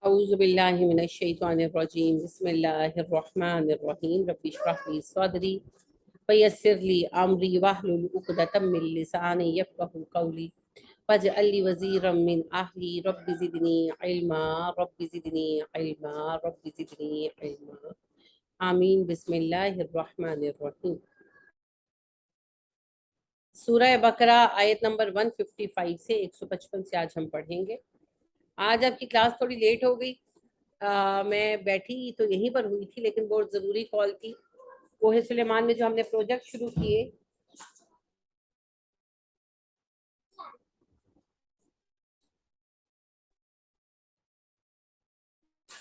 اعوذ باللہ من الشیطان الرجیم بسم اللہ الرحمن الرحیم رب اشرح لی صدری ویسر لی امری واحلل عقدۃ من لسانی یفقهوا قولی واجعل لی وزیرا من اہلی رب زدنی علما رب زدنی علما رب زدنی علما آمین بسم اللہ الرحمن الرحیم۔ سورہ بقرہ آیت نمبر 155 سے 155 سے آج ہم پڑھیں گے۔ آج آپ کی کلاس تھوڑی لیٹ ہو گئی، میں بیٹھی تو یہیں پر ہوئی تھی، لیکن بہت ضروری کال تھی۔ کوہ سلیمان میں جو ہم نے پروجیکٹ شروع کیے،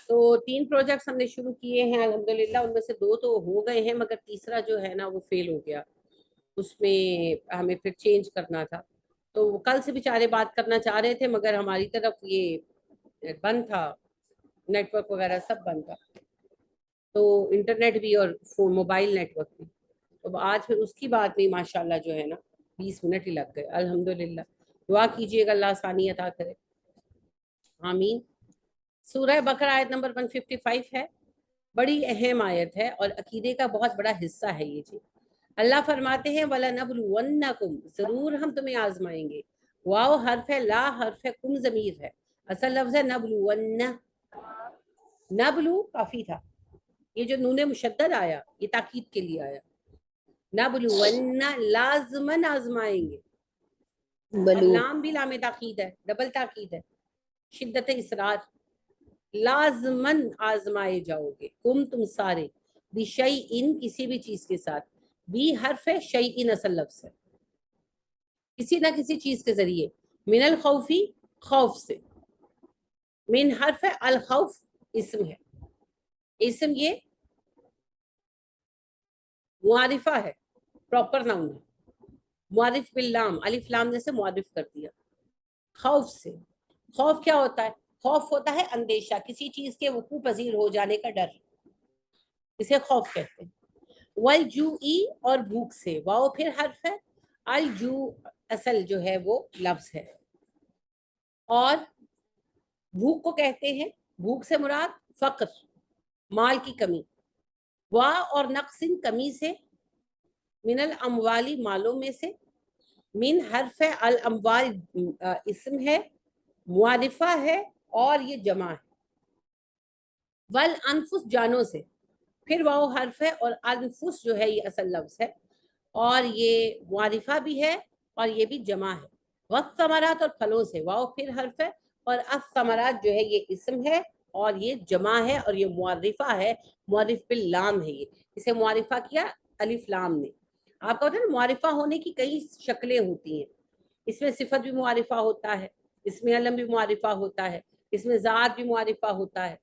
تو 3 پروجیکٹس ہم نے شروع کیے ہیں الحمدللہ، ان میں سے 2 تو ہو گئے ہیں، مگر تیسرا جو ہے نا وہ فیل ہو گیا، اس میں ہمیں پھر چینج کرنا تھا۔ تو کل سے بیچارے بات کرنا چاہ رہے تھے، مگر ہماری طرف یہ بند تھا، نیٹ ورک وغیرہ سب بند تھا، تو انٹرنیٹ بھی اور فون موبائل نیٹ ورک بھی۔ تو آج پھر اس کی بات میں ماشاءاللہ جو ہے نا 20 منٹ ہی لگ گئے الحمدللہ۔ دعا کیجئے گا اللہ آسانی عطا کرے، آمین۔ سورہ بقرہ آیت نمبر 155 ہے، بڑی اہم آیت ہے اور عقیدے کا بہت بڑا حصہ ہے یہ جی۔ اللہ فرماتے ہیں وَلَنَبْلُوَنَّكُمْ، ضرور ہم تمہیں آزمائیں گے۔ واو حرف ہے، لا حرف ہے، کم ضمیر ہے، اصل لفظ ہے نبلون، نبلو کافی تھا، یہ جو نون مشدد آیا یہ تاکید کے لیے آیا، نبلون لازمن آزمائیں گے، اور بلو لام بھی لام تاکید ہے، ڈبل تاکید ہے، شدت اصرار، لازمن آزمائے جاؤ گے، تم سارے، بشیئن کسی بھی چیز کے ساتھ، بھی حرف ہے، شیئن اصل لفظ ہے، کسی نہ کسی چیز کے ذریعے، من الخوفی خوف سے، من حرف ہے، الخوف اسم ہے، اسم یہ معرفہ ہے، پراپر ناؤن ہے، معرف باللام، الف لام نے سے معرف کر دیا، خوف سے۔ خوف کیا ہوتا ہے؟ خوف ہوتا ہے اندیشہ، کسی چیز کے وقوع پذیر ہو جانے کا ڈر، اسے خوف کہتے ہیں۔ والجوئی، اور بھوک سے، واؤ پھر حرف ہے، الجو اصل جو ہے وہ لفظ ہے، اور بھوک کو کہتے ہیں، بھوک سے مراد فقر، مال کی کمی، وا اور نقص کمی سے، من الاموالی مالوں میں سے، من حرف ہے، الاموال اسم ہے، معرفہ ہے اور یہ جمع ہے، والانفس جانوں سے، پھر واو حرف ہے اور انفس جو ہے یہ اصل لفظ ہے، اور یہ معرفہ بھی ہے اور یہ بھی جمع ہے، والثمرات اور پھلوں سے، واو پھر حرف ہے اور الثمرات جو ہے یہ اسم ہے اور یہ جمع ہے اور یہ معرفہ ہے، معرف باللام ہے، یہ اسے معرفہ کیا الف لام نے۔ آپ کو پتہ ہے نا معرفہ ہونے کی کئی شکلیں ہوتی ہیں، اس میں صفت بھی معرفہ ہوتا ہے، اس میں علم بھی معرفہ ہوتا ہے، اس میں ذات بھی معرفہ ہوتا ہے،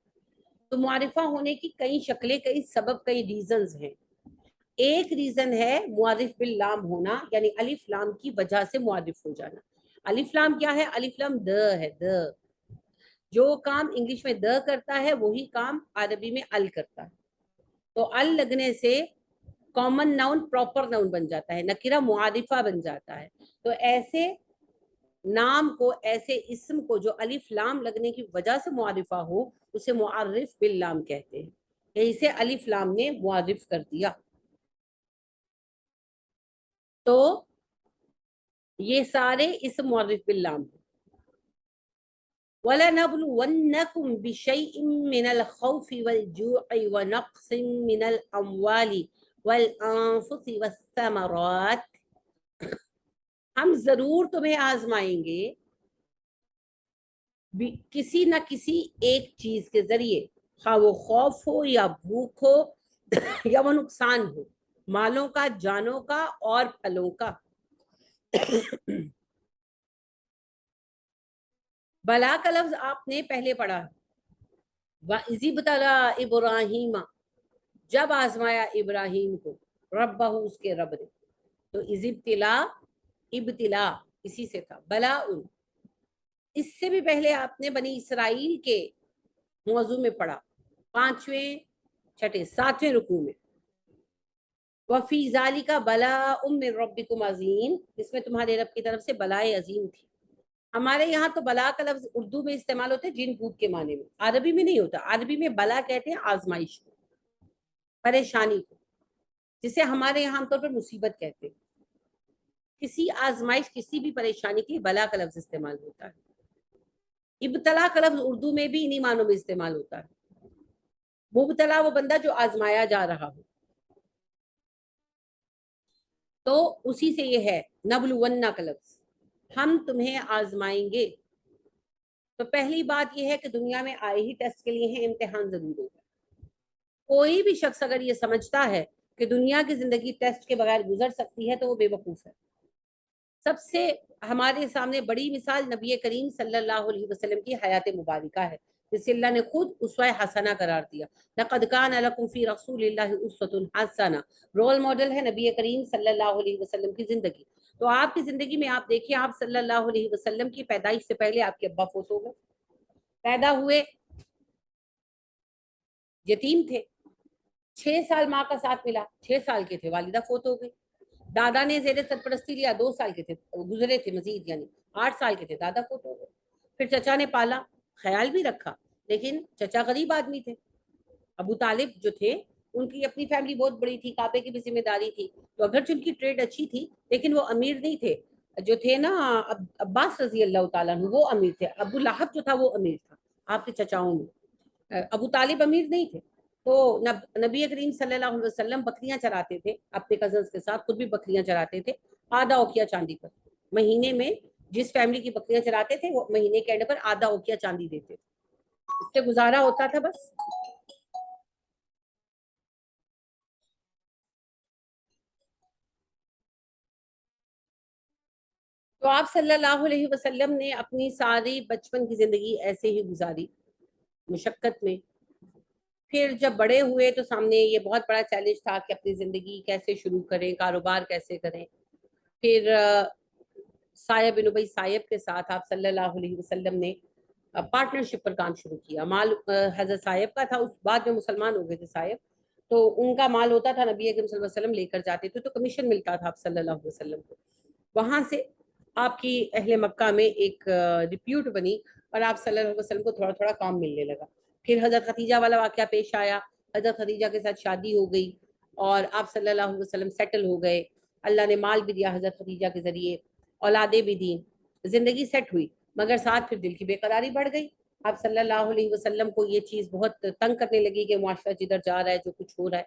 تو معرفہ ہونے کی کئی شکلیں، کئی سبب، کئی ریزنز ہیں۔ ایک ریزن ہے معرف باللام ہونا، یعنی الف لام کی وجہ سے معرف ہو جانا۔ الف لام کیا ہے؟ الف لام د ہے، د، جو کام انگلش میں د کرتا ہے وہی کام عربی میں ال کرتا ہے، تو ال لگنے سے کامن ناؤن پراپر ناؤن بن جاتا ہے، نکرہ معرفہ بن جاتا ہے، تو ایسے نام کو، ایسے اسم کو جو الف لام لگنے کی وجہ سے معرفہ ہو اسے معرف باللام کہتے ہیں، کہ اسے الف لام نے معرف کر دیا۔ تو یہ سارے اسم معرف باللام ہیں۔ وَلَنَبْلُوَنَّكُمْ بِشَيْءٍ مِّنَ الْخَوْفِ وَالْجُوعِ وَنَقْصٍ مِّنَ الْأَمْوَالِ وَالْأَنفُسِ وَالثَّمَرَاتِ، ہم ضرور تمہیں آزمائیں گے کسی نہ کسی ایک چیز کے ذریعے، خواہ وہ خوف ہو یا بھوک ہو یا وہ نقصان ہو، مالوں کا، جانوں کا اور پھلوں کا۔ بلا کا لفظ آپ نے پہلے پڑھا، وَإِذِ ابْتَلَىٰ إِبْرَاهِيمَ، جب آزمایا ابراہیم کو، ربہ اس کے رب نے، تو اِذِ ابتلا، ابتلا اسی سے تھا، بلا اس سے بھی پہلے آپ نے بنی اسرائیل کے موضوع میں پڑھا، 5ویں، 6، 7ویں رکوع میں، وَفِي ذَلِكَ بَلَاءٌ مِّن رَبِّكُمْ عَظِيمٌ، اس میں تمہارے رب کی طرف سے بلائے عظیم تھی۔ ہمارے یہاں تو بلا کا لفظ اردو میں استعمال ہوتا ہے جن بھوت کے معنی میں، عربی میں نہیں ہوتا. عربی میں بلا کہتے ہیں آزمائش کو، پریشانی کو، جسے ہمارے یہاں عام طور پر مصیبت کہتے ہیں. کسی آزمائش، کسی بھی پریشانی کے بلا کا لفظ استعمال ہوتا ہے. ابتلا کا لفظ اردو میں بھی انہی معنوں میں استعمال ہوتا ہے. مبتلا وہ بندہ جو آزمایا جا رہا ہو. تو اسی سے یہ ہے نبلونہ کا لفظ، ہم تمہیں آزمائیں گے. تو پہلی بات یہ ہے کہ دنیا میں آئے ہی ٹیسٹ کے لیے ہیں، امتحان ضرور ہوگا. کوئی بھی شخص اگر یہ سمجھتا ہے کہ دنیا کی زندگی ٹیسٹ کے بغیر گزر سکتی ہے تو وہ بے وقوف ہے. سب سے ہمارے سامنے بڑی مثال نبی کریم صلی اللہ علیہ وسلم کی حیات مبارکہ ہے، جسے اللہ نے خود اسوہ حسنہ قرار دیا. لقد کان لکم فی رسول اللہ اسوۃ حسنہ، رول ماڈل ہے نبی کریم صلی اللہ علیہ وسلم کی زندگی. تو آپ کی زندگی میں آپ دیکھیں، آپ صلی اللہ علیہ وسلم کی پیدائش سے پہلے آپ کے ابا فوت ہو گئے، پیدا ہوئے یتیم تھے. 6 سال ماں کا ساتھ ملا، 6 سال کے تھے والدہ فوت ہو گئی. دادا نے زیر سرپرستی لیا، 2 سال کے تھے گزرے تھے مزید، یعنی 8 سال کے تھے دادا فوت ہو گئے. پھر چچا نے پالا، خیال بھی رکھا، لیکن چچا غریب آدمی تھے. ابو طالب جو تھے ان کی اپنی فیملی بہت بڑی تھی، کعبے کی بھی ذمہ داری تھی. تو اگرچہ ان کی ٹریڈ اچھی تھی لیکن وہ امیر نہیں تھے. جو تھے نا عباس رضی اللہ تعالیٰ عنہ، وہ امیر تھے. ابو لہب جو تھا وہ امیر تھا آپ کے چچاؤں میں. ابو طالب امیر نہیں تھے. تو نبی کریم صلی اللہ علیہ وسلم بکریاں چراتے تھے اپنے کزنز کے ساتھ، خود بھی بکریاں چراتے تھے آدھا اوقیہ چاندی پر. مہینے میں جس فیملی کی بکریاں چراتے تھے وہ مہینے کے اینڈ پر آدھا اوقیہ چاندی دیتے تھے، اس سے گزارا ہوتا تھا بس. تو آپ صلی اللہ علیہ وسلم نے اپنی ساری بچپن کی زندگی ایسے ہی گزاری، مشقت میں. پھر جب بڑے ہوئے تو سامنے یہ بہت بڑا چیلنج تھا کہ اپنی زندگی کیسے شروع کریں، کاروبار کیسے کریں. پھر سائب بن ابی سائب کے ساتھ آپ صلی اللہ علیہ وسلم نے پارٹنرشپ پر کام شروع کیا. مال حضرت سائب کا تھا، اس بعد میں مسلمان ہو گئے تھے سائب. تو ان کا مال ہوتا تھا، نبی اکرم صلی اللہ علیہ وسلم لے کر جاتے تھے، تو کمیشن ملتا تھا آپ صلی اللہ علیہ وسلم کو. وہاں سے آپ کی اہل مکہ میں ایک ریپیوٹ بنی اور آپ صلی اللہ علیہ وسلم کو تھوڑا تھوڑا کام ملنے لگا. پھر حضرت خدیجہ والا واقعہ پیش آیا، حضرت خدیجہ کے ساتھ شادی ہو گئی اور آپ صلی اللہ علیہ وسلم سیٹل ہو گئے. اللہ نے مال بھی دیا حضرت خدیجہ کے ذریعے، اولادیں بھی دیں، زندگی سیٹ ہوئی. مگر ساتھ پھر دل کی بے قراری بڑھ گئی. آپ صلی اللہ علیہ وسلم کو یہ چیز بہت تنگ کرنے لگی کہ معاشرہ جدھر جا رہا ہے، جو کچھ ہو رہا ہے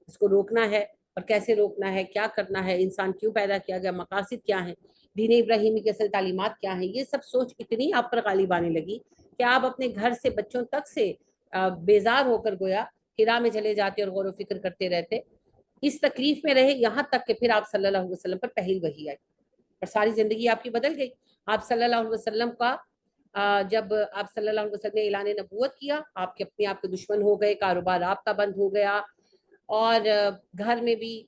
اس کو روکنا ہے. اور کیسے روکنا ہے، کیا کرنا ہے، انسان کیوں پیدا کیا گیا، مقاصد کیا ہیں، دین ابراہیمی کی اصل تعلیمات کیا ہیں. یہ سب سوچ اتنی آپ پر غالب آنے لگی کہ آپ اپنے گھر سے بچوں تک سے بیزار ہو کر گویا ہرا میں چلے جاتے اور غور و فکر کرتے رہتے. اس تکلیف میں رہے یہاں تک کہ پھر آپ صلی اللہ علیہ وسلم پر پہلی وحی آئی اور ساری زندگی آپ کی بدل گئی. آپ صلی اللہ علیہ وسلم کا جب آپ صلی اللہ علیہ وسلم نے اعلان نبوت کیا، آپ کے اپنے آپ کے دشمن ہو گئے، کاروبار آپ کا بند ہو گیا، اور گھر میں بھی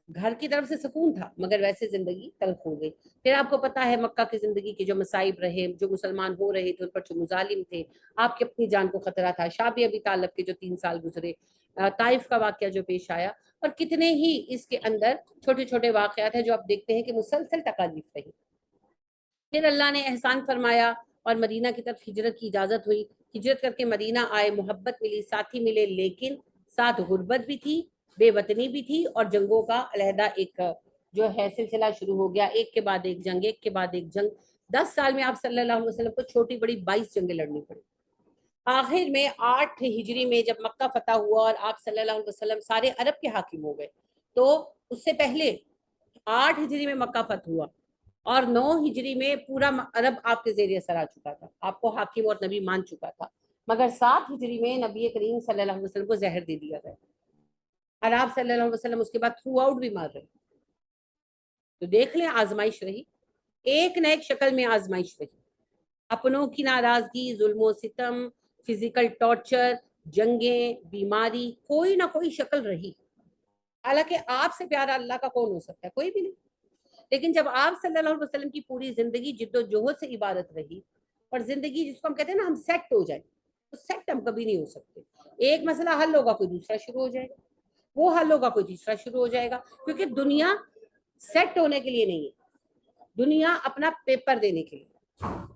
گھر کی طرف سے سکون تھا مگر ویسے زندگی تلخ ہو گئی. پھر آپ کو پتا ہے مکہ کی زندگی کے جو مصائب رہے، جو مسلمان ہو رہے تھے ان پر جو مظالم تھے، آپ کی اپنی جان کو خطرہ تھا. شابی ابی طالب کے جو 3 سال گزرے، طائف کا واقعہ جو پیش آیا، اور کتنے ہی اس کے اندر چھوٹے چھوٹے واقعات ہیں جو آپ دیکھتے ہیں کہ مسلسل تکالیف رہی. پھر اللہ نے احسان فرمایا اور مدینہ کی طرف ہجرت کی اجازت ہوئی. ہجرت کر کے مدینہ آئے، محبت ملی، ساتھی ملے، لیکن ساتھ غربت بھی تھی، بے وطنی بھی تھی، اور جنگوں کا علیحدہ ایک جو ہے سلسلہ شروع ہو گیا، ایک کے بعد ایک جنگ، ایک کے بعد ایک جنگ. 10 سال میں آپ صلی اللہ علیہ وسلم کو چھوٹی بڑی 22 جنگیں لڑنی پڑی. آخر میں 8 ہجری میں جب مکہ فتح ہوا اور آپ صلی اللہ علیہ وسلم سارے عرب کے حاکم ہو گئے، تو اس سے پہلے 8 ہجری میں مکہ فتح ہوا اور 9 ہجری میں پورا عرب آپ کے زیر اثر آ چکا تھا، آپ کو حاکم اور نبی مان چکا تھا. مگر 7 ہجری میں نبی کریم صلی اللہ علیہ وسلم کو زہر دے دیا گیا اور آپ صلی اللہ علیہ وسلم اس کے بعد تھرو آؤٹ بھی مار رہے. تو دیکھ لیں آزمائش رہی، ایک نہ ایک شکل میں آزمائش رہی. اپنوں کی ناراضگی، ظلم و ستم، فزیکل ٹارچر، جنگیں، بیماری، کوئی نہ کوئی شکل رہی. حالانکہ آپ سے پیارا اللہ کا کون ہو سکتا ہے؟ کوئی بھی نہیں. لیکن جب آپ صلی اللہ علیہ وسلم کی پوری زندگی جد و جہد سے عبارت رہی، اور زندگی جس کو ہم کہتے ہیں نا ہم سیٹ ہو جائیں، تو سیٹ ہم کبھی نہیں ہو سکتے. ایک مسئلہ حل ہوگا کوئی دوسرا شروع ہو جائے گا، وہ حل ہوگا کوئی تیسرا شروع ہو جائے گا. کیونکہ دنیا سیٹ ہونے کے لیے نہیں ہے، دنیا اپنا پیپر دینے کے لیے.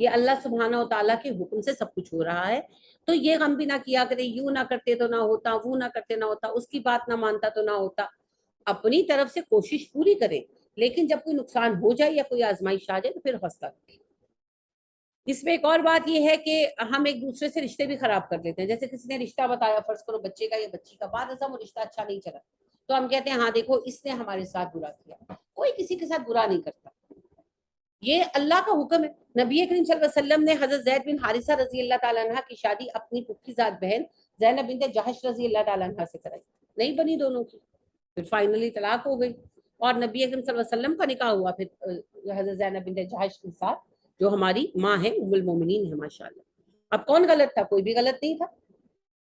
یہ اللہ سبحانہ و تعالیٰ کے حکم سے سب کچھ ہو رہا ہے. تو یہ غم بھی نہ کیا کرے, یوں نہ کرتے تو نہ ہوتا, وہ نہ کرتے نہ ہوتا, اس کی بات نہ مانتا تو نہ ہوتا. اپنی طرف سے کوشش پوری کرے, لیکن جب کوئی نقصان ہو جائے یا کوئی آزمائش آ جائے تو پھر حوصلہ رکھے. اس میں ایک اور بات یہ ہے کہ ہم ایک دوسرے سے رشتے بھی خراب کر لیتے ہیں. جیسے کسی نے رشتہ بتایا, فرض کرو بچے کا یا بچی کا, بعد ازاں وہ رشتہ اچھا نہیں چلا, تو ہم کہتے ہیں ہاں دیکھو اس نے ہمارے ساتھ برا کیا. کوئی کسی کے ساتھ برا نہیں کرتا, یہ اللہ کا حکم ہے. نبی کریم صلی اللہ علیہ وسلم نے حضرت زید بن حارثہ رضی اللہ تعالیٰ عنہ کی شادی اپنی پھپھی زاد بہن زینب بنت جہش رضی اللہ تعالیٰ عنہ سے کرائی. نہیں بنی دونوں کی, پھر فائنلی طلاق ہو گئی, اور نبی اکرم صلی اللہ علیہ وسلم کا نکاح ہوا پھر حضرت زینب بنت جہش کے ساتھ, جو ہماری ماں ہے, ام المومنین ہے ماشاءاللہ. اب کون غلط تھا؟ کوئی بھی غلط نہیں تھا,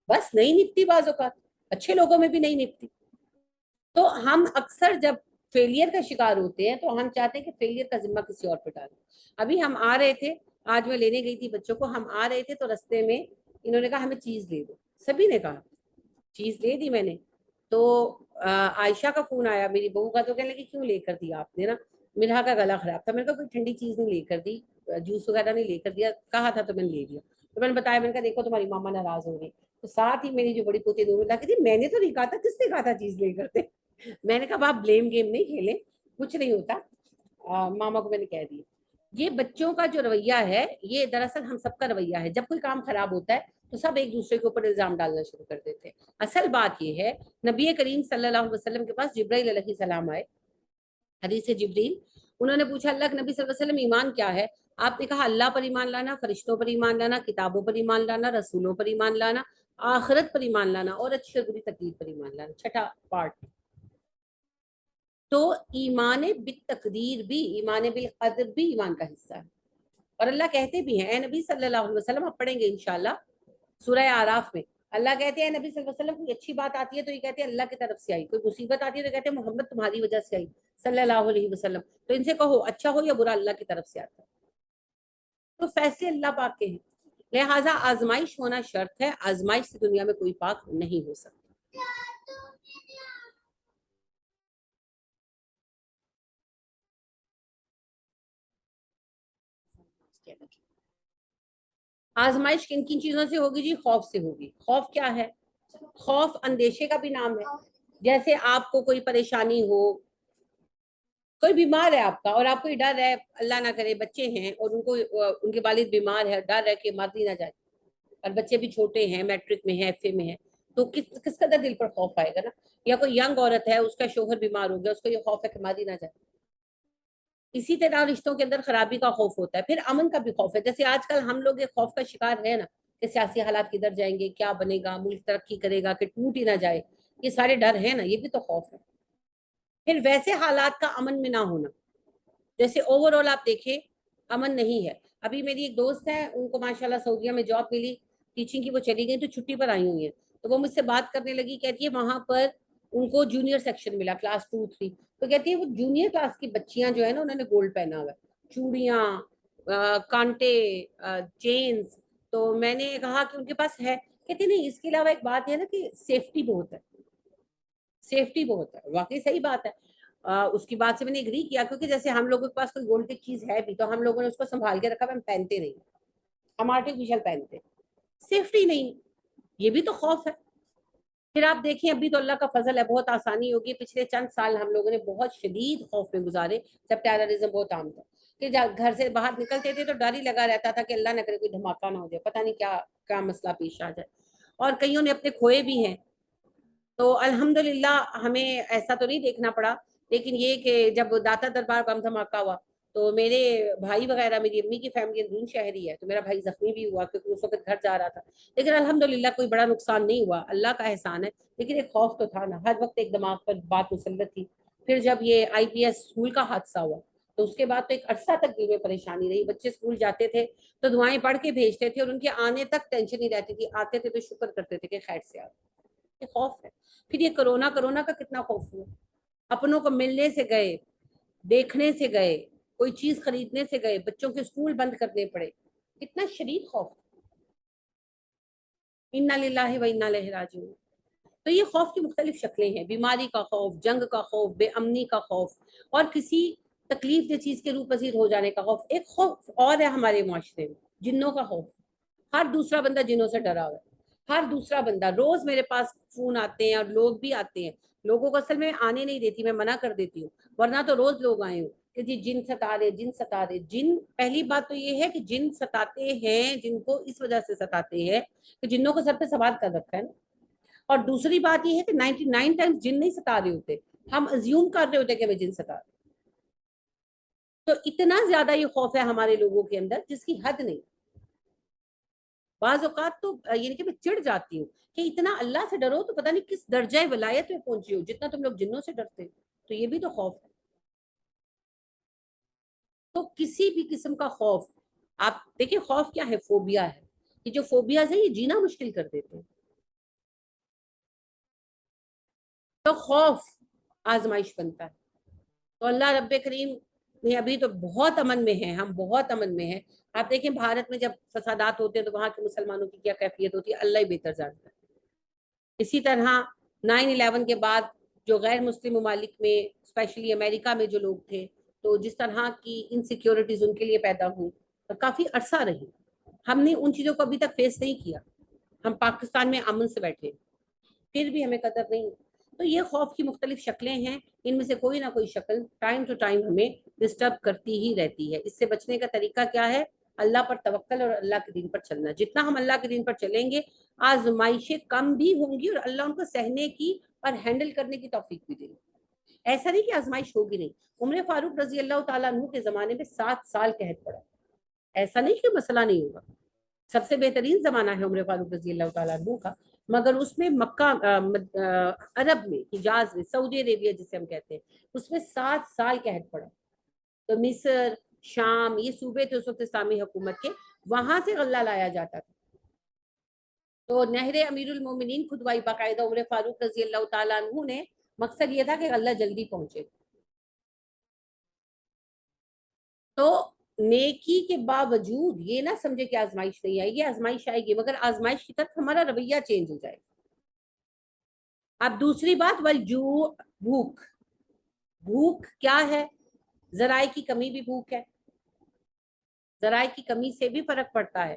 بس نہیں نپتی بعض اوقات, اچھے لوگوں میں بھی نہیں نپتی. تو ہم اکثر جب فیلئر کا شکار ہوتے ہیں تو ہم چاہتے ہیں کہ فیلئر کا ذمہ کسی اور پہ ڈالیں. ابھی ہم آ رہے تھے, آج میں لینے گئی تھی بچوں کو, ہم آ رہے تھے تو رستے میں انہوں نے کہا ہمیں چیز دے دو. سبھی نے کہا, چیز دے دی میں نے. تو عائشہ کا فون آیا میری بہو کا, تو کہنے لگی کیوں لے کر دیا آپ نے نا, میرا کا گلا خراب تھا. میں نے کہا کوئی ٹھنڈی چیز نہیں لے کر دی, جوس وغیرہ نہیں لے کر دیا, کہا تھا تو میں نے لے دیا. تو میں نے بتایا, میں نے کہا دیکھو تمہاری ماما ناراض ہو گئی. تو ساتھ ہی میری جو بڑی پوتی دونوں لا کے دی, میں نے تو نہیں کہا تھا, کس نے کہا تھا چیز لے کرتے. میں نے کہا آپ بلیم گیم نہیں کھیلیں, کچھ نہیں ہوتا. ماما کو میں نے کہہ دیا. یہ بچوں کا جو رویہ ہے یہ دراصل ہم سب کا رویہ ہے. جب کوئی کام خراب ہوتا ہے تو سب ایک دوسرے کے اوپر الزام ڈالنا شروع کر دیتے ہیں. اصل بات یہ ہے, نبی کریم صلی اللہ علیہ وسلم کے پاس جبرائیل علیہ السلام آئے, حدیث جبریل. انہوں نے پوچھا اللہ کے نبی صلی اللہ علیہ وسلم ایمان کیا ہے؟ آپ نے کہا اللہ پر ایمان لانا, فرشتوں پر ایمان لانا, کتابوں پر ایمان لانا, رسولوں پر ایمان لانا, آخرت پر ایمان لانا, اور اچھی اور بری تقدیر پر ایمان لانا. چھٹا پارٹ. تو ایمان بالتقدیر بھی, ایمان بالقدر بھی ایمان کا حصہ ہے. اور اللہ کہتے بھی ہیں, اے نبی صلی اللہ علیہ وسلم, آپ پڑھیں گے انشاءاللہ سورہ اعراف میں, اللہ کہتے ہیں نبی صلی اللہ علیہ وسلم کوئی اچھی بات آتی ہے تو یہ کہتے ہیں اللہ کی طرف سے آئی, کوئی مصیبت آتی ہے تو کہتے ہیں محمد تمہاری وجہ سے آئی صلی اللہ علیہ وسلم. تو ان سے کہو اچھا ہو یا برا اللہ کی طرف سے آتا ہے. تو فیصلے اللہ پاک کے ہیں, لہٰذا آزمائش ہونا شرط ہے, آزمائش سے دنیا میں کوئی پاک نہیں ہو سکتا. آزمائش کن کن چیزوں سے ہوگی جی؟ خوف سے ہوگی. خوف کیا ہے؟ خوف اندیشے کا بھی نام ہے. جیسے آپ کو کوئی پریشانی ہو, کوئی بیمار ہے آپ کا, اور آپ کو یہ ڈر ہے اللہ نہ کرے بچے ہیں اور ان کو ان کے والد بیمار ہے, ڈر ہے کہ مر دی نہ جائے, اور بچے بھی چھوٹے ہیں, میٹرک میں ہے, ایف اے میں ہے, تو کس قدر دل پر خوف آئے گا نا. یا کوئی ینگ عورت ہے, اس کا شوہر بیمار ہو گیا, اس کو یہ خوف ہے کہ مر دی نہ جائے. اسی طرح رشتوں کے اندر خرابی کا خوف ہوتا ہے. پھر امن کا بھی خوف ہے. جیسے آج کل ہم لوگ ایک خوف کا شکار ہے نا, کہ سیاسی حالات کدھر جائیں گے, کیا بنے گا, ملک ترقی کرے گا کہ ٹوٹ ہی نہ جائے, یہ سارے ڈر ہیں نا, یہ بھی تو خوف ہے. پھر ویسے حالات کا امن میں نہ ہونا, جیسے اوور آل آپ دیکھیں امن نہیں ہے. ابھی میری ایک دوست ہے, ان کو ماشاءاللہ سعودیہ میں جاب ملی ٹیچنگ کی, وہ چلی گئی تو چھٹی پر آئی ہوئی ہیں. تو وہ مجھ سے بات کرنے لگی, کہتی ہے وہاں پر ان کو جونیئر سیکشن ملا, کلاس 2-3. تو کہتی ہے وہ جونیئر کلاس کی بچیاں جو ہے نا, انہوں نے گولڈ پہنا ہوا ہے, چوڑیاں, کانٹے, چینز. تو میں نے کہا کہ ان کے پاس ہے, کہتی نہیں, اس کے علاوہ ایک بات ہے نا کہ سیفٹی بہت ہے, سیفٹی بہت ہے. واقعی صحیح بات ہے. اس کی بات سے میں نے اگری کیا, کیونکہ جیسے ہم لوگوں کے پاس کوئی گولڈ کی چیز ہے بھی تو ہم لوگوں نے اس کو سنبھال کے رکھا, ہم پہنتے نہیں, ہم آرٹیفیشل پہنتے, سیفٹی نہیں, یہ بھی تو خوف ہے. پھر آپ دیکھیں ابھی تو اللہ کا فضل ہے, بہت آسانی ہوگی. پچھلے چند سال ہم لوگوں نے بہت شدید خوف میں گزارے, جب ٹیررزم بہت عام تھا, کہ گھر سے باہر نکلتے تھے تو ڈر ہی لگا رہتا تھا کہ اللہ نہ کرے کوئی دھماکہ نہ ہو جائے, پتہ نہیں کیا کیا مسئلہ پیش آ جائے. اور کئیوں نے اپنے کھوئے بھی ہیں. تو الحمدللہ ہمیں ایسا تو نہیں دیکھنا پڑا, لیکن یہ کہ جب داتا دربار بم دھماکہ ہوا تو میرے بھائی وغیرہ, میری امی کی فیملی اندرون شہری ہے, تو میرا بھائی زخمی بھی ہوا کیونکہ اس وقت گھر جا رہا تھا. لیکن الحمدللہ کوئی بڑا نقصان نہیں ہوا, اللہ کا احسان ہے. لیکن ایک خوف تو تھا نا, ہر وقت ایک دماغ پر بات مسلط تھی. پھر جب یہ آئی پی ایس اسکول کا حادثہ ہوا تو اس کے بعد تو ایک عرصہ تک دل میں پریشانی رہی. بچے اسکول جاتے تھے تو دعائیں پڑھ کے بھیجتے تھے, اور ان کے آنے تک ٹینشن نہیں رہتی تھی, آتے تھے تو شکر کرتے تھے کہ خیر سے آ. یہ خوف ہے. پھر یہ کرونا کا کتنا خوف ہوا, اپنوں کو ملنے سے گئے, دیکھنے سے گئے, کوئی چیز خریدنے سے گئے, بچوں کے اسکول بند کرنے پڑے, کتنا شدید خوف. انا للہ و انا الیہ راجعون. تو یہ خوف کی مختلف شکلیں ہیں, بیماری کا خوف, جنگ کا خوف, بے امنی کا خوف, اور کسی تکلیف دہ چیز کے روح پذیر ہو جانے کا خوف. ایک خوف اور ہے ہمارے معاشرے میں, جنوں کا خوف. ہر دوسرا بندہ جنوں سے ڈرا ہوا ہے, ہر دوسرا بندہ. روز میرے پاس فون آتے ہیں اور لوگ بھی آتے ہیں. لوگوں کو اصل میں آنے نہیں دیتی, میں منع کر دیتی ہوں, ورنہ تو روز لوگ آئے ہوں کہ جی جن ستا رہے, جن ستا رہے. جن, پہلی بات تو یہ ہے کہ جن ستاتے ہیں, جن کو اس وجہ سے ستاتے ہیں کہ جنوں کو سر پہ سوار کر رکھا ہے نا. اور دوسری بات یہ ہے کہ 99 ٹائمز جن نہیں ستا رہے ہوتے, ہم ازیوم کر رہے ہوتے کہ ہمیں جن ستا رہے. تو اتنا زیادہ یہ خوف ہے ہمارے لوگوں کے اندر جس کی حد نہیں. بعض اوقات تو یعنی کہ میں چڑ جاتی ہوں کہ اتنا اللہ سے ڈرو تو پتہ نہیں کس درجہ ولایت میں پہنچی ہو جتنا تم لوگ جنوں سے ڈرتے. تو یہ بھی تو خوف ہے. تو کسی بھی قسم کا خوف, آپ دیکھیں خوف کیا ہے, فوبیا ہے. یہ جو فوبیاز ہیں یہ جینا مشکل کر دیتے ہیں. تو خوف آزمائش بنتا ہے. تو اللہ رب کریم نے, ابھی تو بہت امن میں ہیں ہم, بہت امن میں ہیں. آپ دیکھیں بھارت میں جب فسادات ہوتے ہیں تو وہاں کے مسلمانوں کی کیا کیفیت ہوتی ہے, اللہ ہی بہتر جانتا ہے. اسی طرح 9/11 کے بعد جو غیر مسلم ممالک میں, اسپیشلی امریکہ میں جو لوگ تھے, تو جس طرح کی انسیکیورٹیز ان کے لیے پیدا ہوئی, کافی عرصہ رہی. ہم نے ان چیزوں کو ابھی تک فیس نہیں کیا. ہم پاکستان میں امن سے بیٹھے, پھر بھی ہمیں قدر نہیں. تو یہ خوف کی مختلف شکلیں ہیں, ان میں سے کوئی نہ کوئی شکل ٹائم ٹو ٹائم ہمیں ڈسٹرب کرتی ہی رہتی ہے. اس سے بچنے کا طریقہ کیا ہے؟ اللہ پر توکل اور اللہ کے دین پر چلنا. جتنا ہم اللہ کے دین پر چلیں گے آزمائشیں کم بھی ہوں گی اور اللہ ان کو سہنے کی اور ہینڈل کرنے کی توفیق بھی دے گی. ایسا نہیں کہ آزمائش ہوگی نہیں. عمر فاروق رضی اللہ تعالیٰ عنہ کے زمانے میں 7 سال قحط پڑا. ایسا نہیں کہ مسئلہ نہیں ہوگا, سب سے بہترین زمانہ ہے عمر فاروق رضی اللہ تعالیٰ عنہ کا, مگر اس میں مکہ, عرب میں, حجاز میں, سعودی عربیہ جسے ہم کہتے ہیں, اس میں 7 سال قحط پڑا. تو مصر, شام, یہ صوبے تھے اس وقت اسلامی حکومت کے, وہاں سے غلہ لایا جاتا تھا. تو نہر امیر المومنین کھدوائی باقاعدہ عمر فاروق رضی اللہ تعالیٰ عنہ نے. مقصد یہ تھا کہ غلہ جلدی پہنچے. تو نیکی کے باوجود یہ نہ سمجھے کہ آزمائش نہیں آئے گی, آزمائش آئے گی, مگر آزمائش کی طرف ہمارا رویہ چینج ہو جائے. اب دوسری بات, والجوع, بھوک. بھوک کیا ہے؟ ذرائع کی کمی بھی بھوک ہے. ذرائع کی کمی سے بھی فرق پڑتا ہے.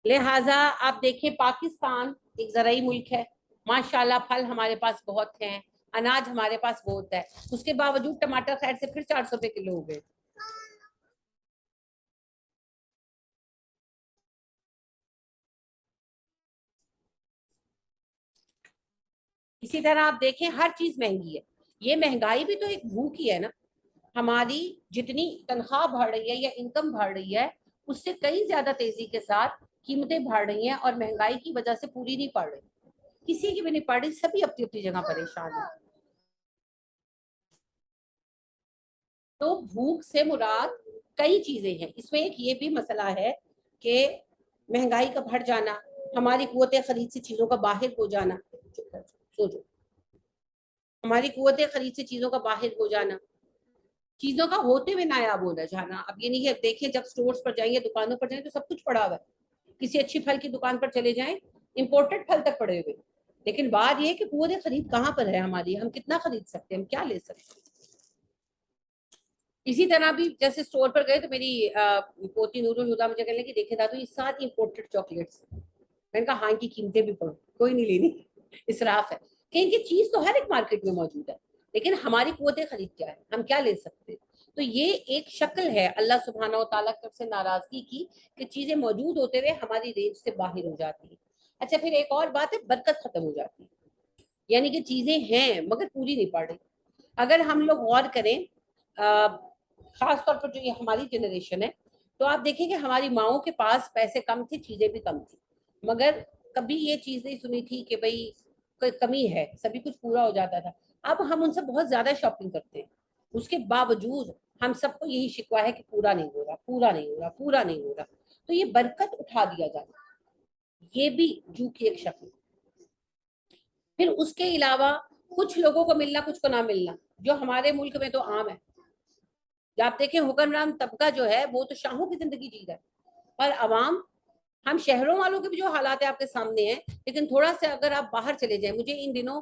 لہٰذا آپ دیکھیں پاکستان ایک زرعی ملک ہے, ماشاءاللہ پھل ہمارے پاس بہت ہیں, اناج ہمارے پاس بہت ہے, اس کے باوجود ٹماٹر خیر سے پھر 400 روپے کلو ہو گئے. اسی طرح آپ دیکھیں ہر چیز مہنگی ہے. یہ مہنگائی بھی تو ایک بھوک ہی ہے نا. ہماری جتنی تنخواہ بڑھ رہی ہے یا انکم بڑھ رہی ہے, اس سے کئی زیادہ تیزی کے ساتھ قیمتیں بڑھ رہی ہیں, اور مہنگائی کی وجہ سے پوری نہیں پڑ رہی, کسی کی بھی نہیں پڑ رہی, سبھی اپنی اپنی جگہ پریشان ہیں. تو بھوک سے مراد کئی چیزیں ہیں. اس میں ایک یہ بھی مسئلہ ہے کہ مہنگائی کا بڑھ جانا, ہماری قوت خرید سے چیزوں کا باہر ہو جانا, ہماری قوت خرید سے چیزوں کا باہر ہو جانا, چیزوں کا ہوتے ہوئے نایاب ہونا جانا. اب یہ نہیں ہے, دیکھیں جب سٹورز پر جائیں, دکانوں پر جائیں تو سب کچھ پڑا ہوا ہے. کسی اچھی پھل کی دکان پر چلے جائیں, امپورٹڈ پھل تک پڑے ہوئے. لیکن بات یہ ہے کہ قوت خرید کہاں پر ہے ہماری, ہم کتنا خرید سکتے ہیں, ہم کیا لے سکتے ہیں. اسی طرح بھی جیسے سٹور پر گئے تو میری پوتی نور الہدا مجھے کہنے لگی, دیکھے دادو یہ ساری امپورٹڈ چاکلیٹس. میں نے کہا ہاں, کی قیمتیں بھی پڑھو, کوئی نہیں لینی, اسراف ہے. کہ ان کی چیز تو ہر ایک مارکیٹ میں موجود ہے, لیکن ہماری قوت خرید کیا ہے, ہم کیا لے سکتے ہیں. تو یہ ایک شکل ہے اللہ سبحانہ و تعالیٰ کی طرف سے ناراضگی کی, کہ چیزیں موجود ہوتے ہوئے ہماری رینج سے باہر ہو جاتی ہیں. اچھا, پھر ایک اور بات ہے, برکت ختم ہو جاتی ہے. یعنی کہ چیزیں ہیں مگر پوری نہیں پڑ رہی. اگر ہم لوگ غور کریں, خاص طور پر جو یہ ہماری جنریشن ہے, تو آپ دیکھیں کہ ہماری ماؤں کے پاس پیسے کم تھے, چیزیں بھی کم تھی, مگر کبھی یہ چیز نہیں سنی تھی کہ بھئی کوئی کمی ہے, سبھی کچھ پورا ہو جاتا تھا. اب ہم ان سے بہت زیادہ شاپنگ کرتے ہیں, اس کے باوجود ہم سب کو یہی شکوہ ہے کہ پورا نہیں ہو رہا, پورا نہیں ہو رہا, پورا نہیں ہو رہا. تو یہ برکت اٹھا دیا جاتا, یہ بھی جو کی ایک شکل. پھر اس کے علاوہ کچھ لوگوں کو ملنا, کچھ کو نہ ملنا, جو ہمارے ملک میں تو عام ہے. آپ دیکھیں حکمران طبقہ جو ہے وہ تو شاہوں کی زندگی جی رہا ہے, اور عوام, ہم شہروں والوں کے بھی جو حالات ہیں آپ کے سامنے ہیں, لیکن تھوڑا سا اگر آپ باہر چلے جائیں, مجھے ان دنوں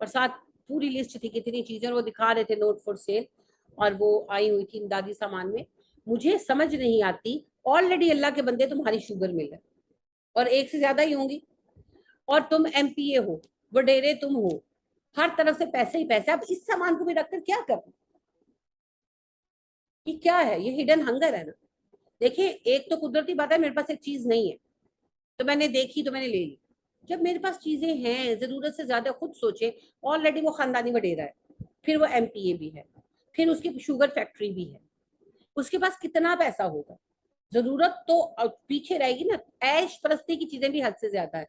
اور ساتھ پوری لسٹ تھی کتنی چیزیں، اور وہ دکھا رہے تھے نوٹ فور سیل، اور وہ آئی ہوئی تھی امدادی سامان میں. مجھے سمجھ نہیں آتی، آلریڈی اللہ کے بندے تمہاری شوگر مل ہے اور ایک سے زیادہ ہی ہوں گی، اور تم ایم پی اے ہو، وڈیرے تم ہو، ہر طرف سے پیسے ہی پیسے. اب اس سامان کو بھی رکھ کر کیا کرنا؟ یہ کیا ہے؟ یہ ہڈن ہنگر ہے نا. دیکھیں ایک تو قدرتی بات ہے، میرے پاس ایک چیز نہیں ہے تو میں نے دیکھی تو میں نے لے لی. جب میرے پاس چیزیں ہیں ضرورت سے زیادہ، خود سوچے آلریڈی وہ خاندانی وڈیرا ہے، پھر وہ ایم پی اے بھی ہے، پھر اس کی شوگر فیکٹری بھی ہے، اس کے پاس کتنا پیسہ ہوگا؟ ضرورت تو پیچھے رہے گی نا. عیش پرستی کی چیزیں بھی حد سے زیادہ ہے.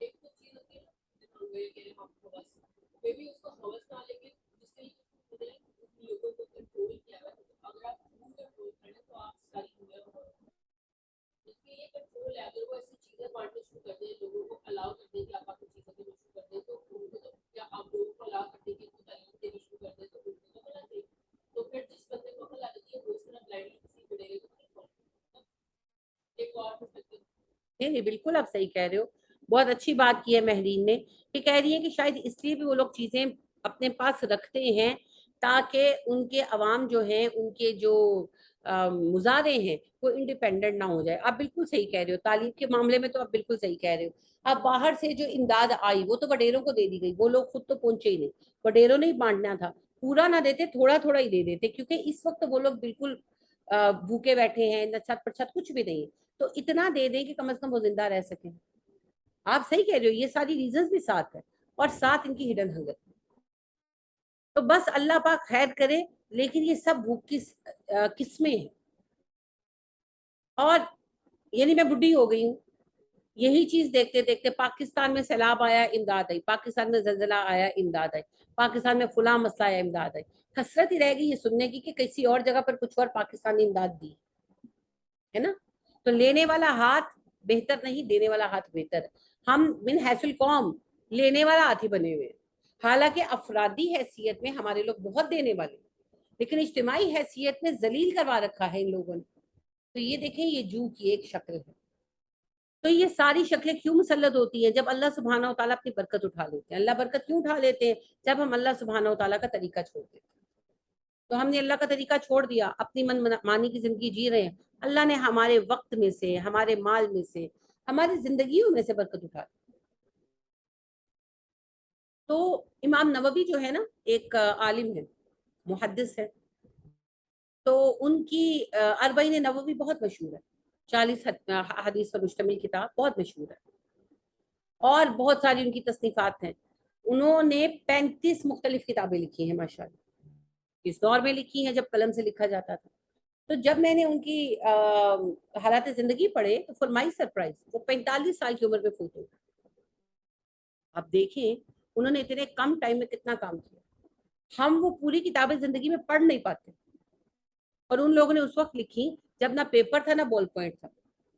ایک تو چیز ہوتی ہے نا، کہ ہم بس کوئی بھی اس کو حوث نہ لے کے جس سے لوگوں کو کنٹرول کیا ہے. اگر آپ کنٹرول کریں تو آپ ساری دنیا کو اس کے لیے کنٹرول ہے. اگر وہ ایسی چیزیں بانٹنا شروع کر دیں، لوگوں کو الاؤ کر دیں کہ آپ اپنی چیزیں دینا شروع کر دیں، تو ان کو تو کیا آپ لوگوں کو الاؤ کر دیں کہ ان کو تعلیم دینا شروع کر دیں تو ان کو تو بنا دیں. تو پھر جس بندے کو عقل آتی ہے وہ اس طرح بلائنڈلی کسی وڈیرے کو نہیں فالو. ایک اور نہیں بالکل آپ صحیح کہہ رہے ہو. بہت اچھی بات کی ہے مہرین نے، کہ کہہ رہی ہے کہ شاید اس لیے بھی وہ لوگ چیزیں اپنے پاس رکھتے ہیں تاکہ ان کے عوام جو ہیں، ان کے جو مظاہرے ہیں وہ انڈیپینڈنٹ نہ ہو جائے. آپ بالکل صحیح کہہ رہے ہو، تعلیم کے معاملے میں تو آپ بالکل صحیح کہہ رہے ہو. اب باہر سے جو امداد آئی وہ تو وڈیروں کو دے دی گئی، وہ لوگ خود تو پہنچے ہی نہیں. وڈیروں نے ہی بانٹنا تھا، پورا نہ دیتے تھوڑا تھوڑا ہی دے دیتے، کیونکہ اس وقت وہ لوگ بالکل بھوکے بیٹھے ہیں، نہ چھت پر چھت کچھ بھی نہیں. تو اتنا دے دیں کہ کم از کم وہ زندہ رہ سکیں. آپ صحیح کہہ رہے ہو، یہ ساری ریزنز بھی ساتھ ہے، اور ساتھ ان کی ہڈن ہنگر. تو بس اللہ پاک خیر کرے. لیکن یہ سب بھوک کی قسمیں ہیں. اور یعنی میں بڈھی ہو گئی ہوں، یہی چیز دیکھتے دیکھتے پاکستان میں سیلاب آیا امداد آئی، پاکستان میں زلزلہ آیا امداد آئی، پاکستان میں فلاں مسئلہ آیا امداد آئی. حسرت ہی رہ گئی یہ سننے کی کہ کسی اور جگہ پر کچھ اور پاکستانی امداد دی ہے نا. تو لینے والا ہاتھ بہتر نہیں، دینے والا ہاتھ بہتر ہے. ہم من حیث القوم لینے والا ہاتھ ہی بنے ہوئے ہیں. حالانکہ افرادی حیثیت میں ہمارے لوگ بہت دینے والے، لیکن اجتماعی حیثیت میں ذلیل کروا رکھا ہے ان لوگوں نے. تو یہ دیکھیں یہ جو کی ایک شکل ہے. تو یہ ساری شکلیں کیوں مسلط ہوتی ہیں؟ جب اللہ سبحانہ و تعالیٰ اپنی برکت اٹھا لیتے ہیں. اللہ برکت کیوں اٹھا لیتے ہیں؟ جب ہم اللہ سبحانہ و تعالیٰ کا طریقہ چھوڑ دیتے ہیں. تو ہم نے اللہ کا طریقہ چھوڑ دیا، اپنی من مانی کی زندگی جی رہے ہیں. اللہ نے ہمارے وقت میں سے، ہمارے مال میں سے، ہماری زندگیوں میں سے برکت اٹھا دی. تو امام نووی جو ہے نا، ایک عالم ہے، محدث ہے. تو ان کی اربعین نووی بہت مشہور ہے، 40 حدیث پر مشتمل کتاب بہت مشہور ہے، اور بہت ساری ان کی تصنیفات ہیں. انہوں نے 35 مختلف کتابیں لکھی ہیں ماشاءاللہ. اس دور میں لکھی ہیں جب قلم سے لکھا جاتا تھا. تو جب میں نے ان کی حالات زندگی پڑھے تو فرمائی سرپرائز، وہ 45 سال کی عمر میں فوت ہو. اب دیکھیں انہوں نے اتنے کم ٹائم میں کتنا کام کیا. ہم وہ پوری کتابیں زندگی میں پڑھ نہیں پاتے. اور ان لوگوں نے اس وقت لکھی جب نہ پیپر تھا نہ بال پوائنٹ تھا.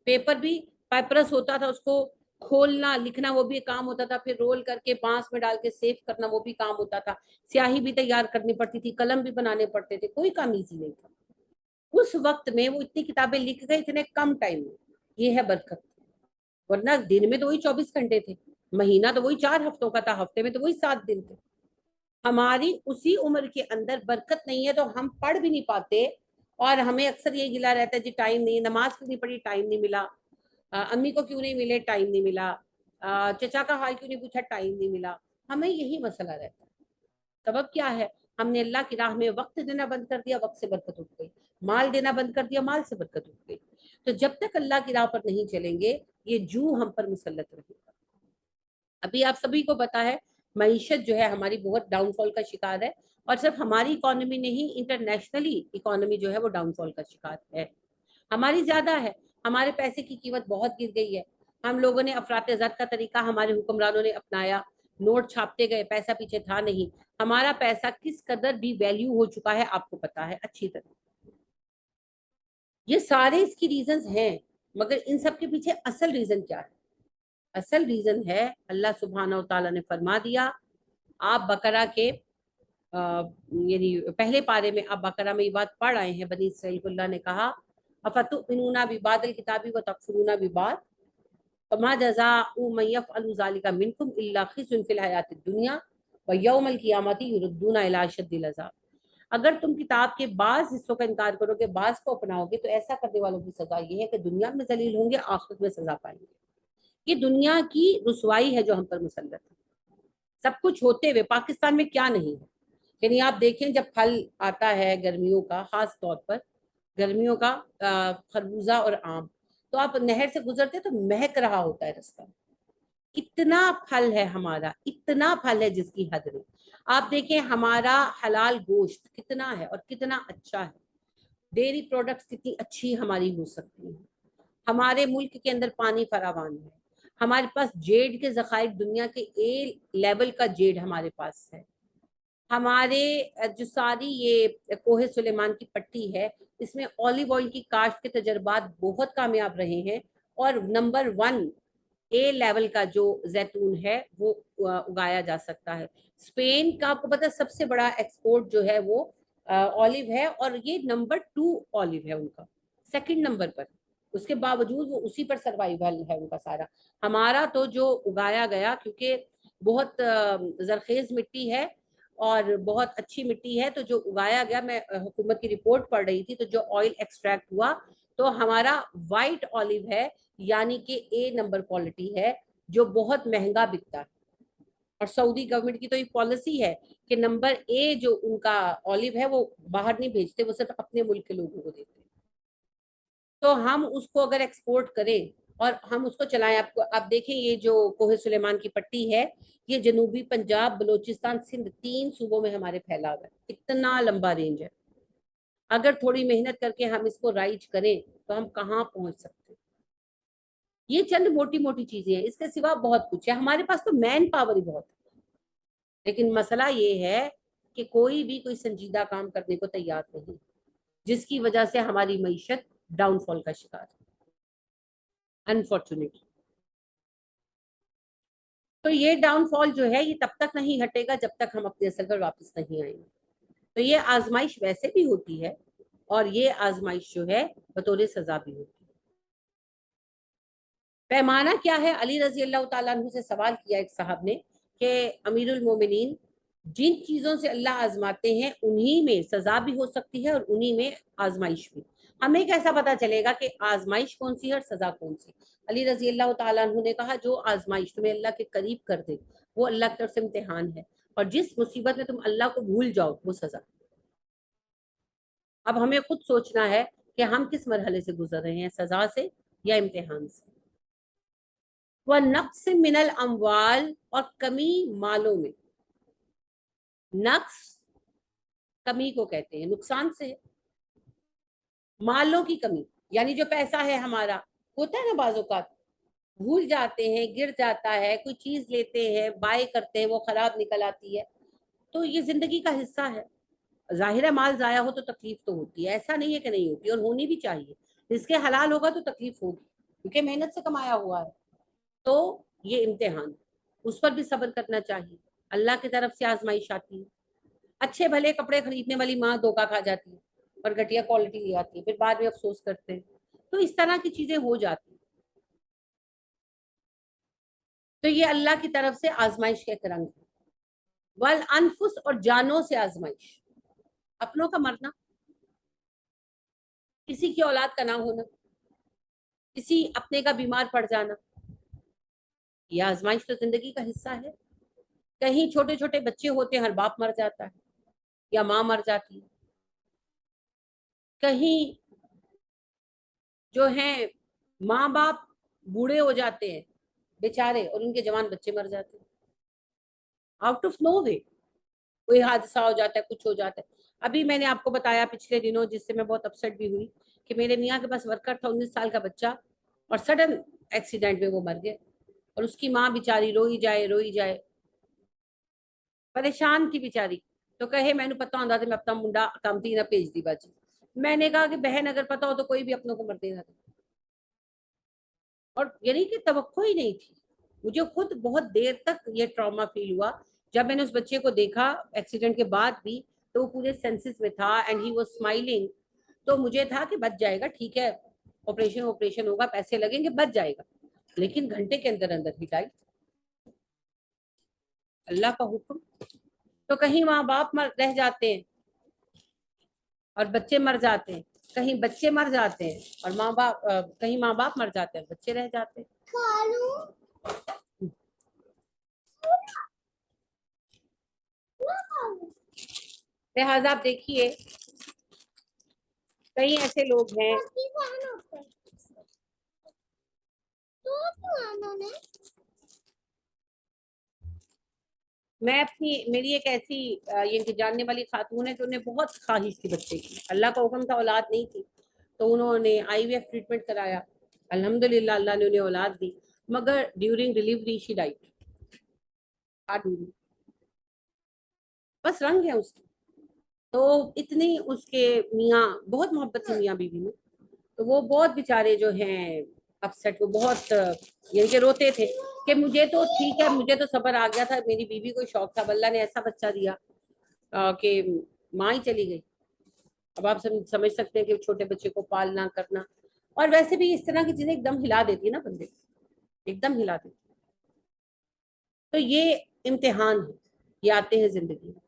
پیپر بھی پیپرس ہوتا تھا، اس کو کھولنا لکھنا وہ بھی کام ہوتا تھا، پھر رول کر کے بانس میں ڈال کے سیو کرنا وہ بھی کام ہوتا تھا، سیاہی بھی تیار کرنی پڑتی تھی، قلم بھی بنانے پڑتے تھے. کوئی کام ایزی نہیں تھا. اس وقت میں وہ اتنی کتابیں لکھ گئے اتنے کم ٹائم میں. یہ ہے برکت. ورنہ دن میں تو وہی 24 گھنٹے تھے، مہینہ تو وہی 4 ہفتوں کا تھا، ہفتے میں تو وہی 7 دن تھے. ہماری اسی عمر کے اندر برکت نہیں ہے تو ہم پڑھ بھی نہیں پاتے. اور ہمیں اکثر یہ گلا رہتا ہے جی ٹائم نہیں، نماز کیوں نہیں پڑھی، ٹائم نہیں ملا، امی کو کیوں نہیں ملے، ٹائم نہیں ملا، چچا کا حال کیوں نہیں پوچھا، ٹائم نہیں ملا. ہمیں یہی مسئلہ رہتا ہے. سبب کیا ہے؟ ہم نے اللہ کی راہ میں وقت دینا بند کر دیا، وقت سے برکت اٹھ گئی. مال دینا بند کر دیا، مال سے برکت اٹھ گئی. تو جب تک اللہ کی راہ پر نہیں چلیں گے یہ جو ہم پر مسلط رہے گا. ابھی آپ سبھی کو پتا ہے معیشت جو ہے ہماری بہت ڈاؤن فال کا شکار ہے. اور صرف ہماری اکانومی نہیں، انٹرنیشنلی اکانومی جو ہے وہ ڈاؤن فال کا شکار ہے. ہماری زیادہ ہے، ہمارے پیسے کی قیمت بہت گر گئی ہے. ہم لوگوں نے افراط زر کا طریقہ ہمارے حکمرانوں نے اپنایا، نوٹ چھاپتے گئے، پیسہ پیچھے تھا نہیں. ہمارا پیسہ کس قدر بھی ویلیو ہو چکا ہے آپ کو پتا ہے اچھی طرح. یہ سارے اس کی ریزنز ہیں، مگر ان سب کے پیچھے اصل ریزن کیا ہے؟ اصل ریزن ہے اللہ سبحانہ و تعالیٰ نے فرما دیا. آپ بقرہ کے یعنی پہلے پارے میں آپ بقرہ میں یہ بات پڑھ آئے ہیں، بنی اسرائیل کو اللہ نے کہا افتؤمنون ببعض الکتاب وتکفرون ببعض. فما جزاء من يفعل ذلك منكم الا خزي في الحیاۃ الدنیا ویوم القیامۃ یردون الی اشد العذاب. اگر تم کتاب کے بعض حصوں کا انکار کرو گے، بعض کو اپناؤ گے، تو ایسا کرنے والوں کی سزا یہ ہے کہ دنیا میں ذلیل ہوں گے، آخرت میں سزا پائیں گے. یہ دنیا کی رسوائی ہے جو ہم پر مسلط ہے. سب کچھ ہوتے ہوئے پاکستان میں کیا نہیں ہے. یعنی آپ دیکھیں جب پھل آتا ہے گرمیوں کا، خاص طور پر گرمیوں کا خربوزہ اور آم، تو آپ نہر سے گزرتے تو مہک رہا ہوتا ہے رستہ. اتنا پھل ہے ہمارا، اتنا پھل ہے جس کی حد نہیں. آپ دیکھیں ہمارا حلال گوشت کتنا ہے اور کتنا اچھا ہے. ڈیری پروڈکٹس کتنی اچھی ہماری ہو سکتی ہیں. ہمارے ملک کے اندر پانی فراوان ہے. ہمارے پاس جیڈ کے ذخائر دنیا کے اے لیول کا جیڈ ہمارے پاس ہے. ہمارے جو ساری یہ کوہ سلیمان کی پٹی ہے، اس میں اولیو آئل کی کاشت کے تجربات بہت کامیاب رہے ہیں، اور نمبر 1 اے لیول کا جو زیتون ہے وہ اگایا جا سکتا ہے. اسپین کا آپ کو پتا سب سے بڑا ایکسپورٹ جو ہے وہ اولیو ہے، اور یہ نمبر 2 اولیو ہے ان کا، سیکنڈ نمبر پر. اس کے باوجود وہ اسی پر سروائیول ہے ان کا سارا. ہمارا تو جو اگایا گیا، کیونکہ بہت زرخیز مٹی ہے اور بہت اچھی مٹی ہے، تو جو اگایا گیا، میں حکومت کی رپورٹ پڑھ رہی تھی، تو جو آئل ایکسٹریکٹ ہوا تو ہمارا وائٹ اولیو ہے، یعنی کہ اے نمبر کوالٹی ہے، جو بہت مہنگا بکتا ہے. اور سعودی گورنمنٹ کی تو یہ پالیسی ہے کہ نمبر اے جو ان کا اولیو ہے وہ باہر نہیں بھیجتے، وہ صرف اپنے ملک کے لوگوں کو دیتے. تو ہم اس کو اگر ایکسپورٹ کریں اور ہم اس کو چلائیں، آپ دیکھیں یہ جو کوہ سلیمان کی پٹی ہے، یہ جنوبی پنجاب، بلوچستان، سندھ، 3 صوبوں میں ہمارے پھیلا ہوا ہے. اتنا لمبا رینج ہے. اگر تھوڑی محنت کر کے ہم اس کو رائج کریں تو ہم کہاں پہنچ سکتے ہیں. یہ چند موٹی موٹی چیزیں ہیں، اس کے سوا بہت کچھ ہے. ہمارے پاس تو مین پاور ہی بہت ہے، لیکن مسئلہ یہ ہے کہ کوئی سنجیدہ کام کرنے کو تیار نہیں، جس کی وجہ سے ہماری معیشت ڈاؤن فال کا شکار ہے انفارچونیٹلی. تو یہ ڈاؤن فال جو ہے یہ تب تک نہیں ہٹے گا جب تک ہم اپنے اصل پر واپس نہیں آئیں گے. تو یہ آزمائش ویسے بھی ہوتی ہے، اور یہ آزمائش جو ہے بطور سزا بھی ہوتی ہے. پیمانہ کیا ہے؟ علی رضی اللہ تعالیٰ عنہ سے سوال کیا ایک صاحب نے کہ امیر المومنین، جن چیزوں سے اللہ آزماتے ہیں انہی میں سزا بھی ہو سکتی ہے اور انہی میں آزمائش بھی. ہمیں کیسا پتا چلے گا کہ آزمائش کون سی ہے اور سزا کون سی؟ علی رضی اللہ تعالیٰ عنہ نے کہا جو آزمائش تمہیں اللہ کے قریب کر دے وہ اللہ کی طرف سے امتحان ہے، اور جس مصیبت میں تم اللہ کو بھول جاؤ وہ سزا. اب ہمیں خود سوچنا ہے کہ ہم کس مرحلے سے گزر رہے ہیں، سزا سے یا امتحان سے. وَنَقْصٍ مِّنَ الْأَمْوَالِ، اور کمی مالوں میں. نقص کمی کو کہتے ہیں، نقصان سے. مالوں کی کمی یعنی جو پیسہ ہے ہمارا، ہوتا ہے نا بعض اوقات بھول جاتے ہیں، گر جاتا ہے، کوئی چیز لیتے ہیں، بائی کرتے ہیں، وہ خراب نکل آتی ہے. تو یہ زندگی کا حصہ ہے. ظاہر ہے مال ضائع ہو تو تکلیف تو ہوتی ہے، ایسا نہیں ہے کہ نہیں ہوتی، اور ہونی بھی چاہیے. جس کے حلال ہوگا تو تکلیف ہوگی، کیونکہ محنت سے کمایا ہوا ہے. تو یہ امتحان، اس پر بھی صبر کرنا چاہیے. اللہ کی طرف سے آزمائش آتی ہے. اچھے بھلے کپڑے خریدنے والی ماں دھوکا کھا جاتی ہے اور گھٹیا کوالٹی لے آتی ہے، پھر بعد میں افسوس کرتے ہیں. تو اس طرح کی چیزیں ہو جاتی ہیں. تو یہ اللہ کی طرف سے آزمائش کا ایک رنگ ہے. والانفس، اور جانوں سے آزمائش. اپنوں کا مرنا، کسی کی اولاد کا نہ ہونا، کسی اپنے کا بیمار پڑ جانا، یہ آزمائش تو زندگی کا حصہ ہے. کہیں چھوٹے چھوٹے بچے ہوتے ہیں، ہر باپ مر جاتا ہے یا ماں مر جاتی ہے. کہیں جو ہیں ماں باپ بوڑھے ہو جاتے ہیں بیچارے، اور ان کے جوان بچے مر جاتے ہیں آؤٹ آف نو وے. کوئی حادثہ ہو جاتا ہے، کچھ ہو جاتا ہے. ابھی میں نے آپ کو بتایا پچھلے دنوں، جس سے میں بہت اپسیٹ بھی ہوئی، کہ میرے میاں کے پاس ورکر تھا 19 سال کا بچہ، اور سڈن ایکسیڈنٹ میں وہ مر گئے، اور اس کی ماں بیچاری روئی جائے روئی جائے، پریشان تھی بیچاری. تو کہے میں نے پتا ہوں میں اپنا منڈا کامتی نہ بھیج دی باجی. میں نے کہا کہ بہن اگر پتا ہو تو کوئی بھی اپنوں کو مر دینا تھا. اور یعنی کہ توقع ہی نہیں تھی. مجھے خود بہت دیر تک یہ ٹراما فیل ہوا جب میں نے اس بچے کو دیکھا ایکسیڈنٹ کے بعد بھی، تو وہ پورے سینسز میں تھا اینڈ ہی واز اسمائلنگ. تو مجھے تھا کہ بچ جائے گا، ٹھیک ہے، آپریشن ہوگا، پیسے لگیں گے، بچ جائے گا. لیکن گھنٹے کے اندر اندر ہدایت، اللہ کا حکم۔ تو کہیں ماں باپ رہ جاتے ہیں اور بچے مر جاتے ہیں، کہیں بچے مر جاتے ہیں اور ماں باپ، کہیں ماں باپ مر جاتے ہیں بچے رہ جاتے ہیں۔ لہٰذا آپ دیکھیے کئی ایسے لوگ ہیں، میں میری ایک ایسی یہ جاننے والی خاتون ہے کہ انہیں بہت خواہش تھی بچے کی، اللہ کا حکم تھا اولاد نہیں تھی، تو انہوں نے آئی وی ایف ٹریٹمنٹ کرایا، الحمدللہ اللہ نے انہیں اولاد دی، مگر ڈیورنگ ڈیلیوری شی ڈائڈ، بس رنگ ہے اس کی۔ تو اتنی اس کے میاں بہت محبت تھی میاں بیوی میں، تو وہ بہت بیچارے جو ہیں اپسیٹ، وہ بہت یعنی کہ روتے تھے کہ مجھے تو ٹھیک ہے، مجھے تو صبر آ گیا تھا، میری بیوی کو شوق تھا، اللہ نے ایسا بچہ دیا کہ ماں ہی چلی گئی۔ اب آپ سمجھ سکتے ہیں کہ چھوٹے بچے کو پالنا کرنا، اور ویسے بھی اس طرح کی چیزیں ایک دم ہلا دیتی ہے نا بندے، ایک دم ہلا دیتی۔ تو یہ امتحان ہے، یہ آتے ہیں زندگی میں۔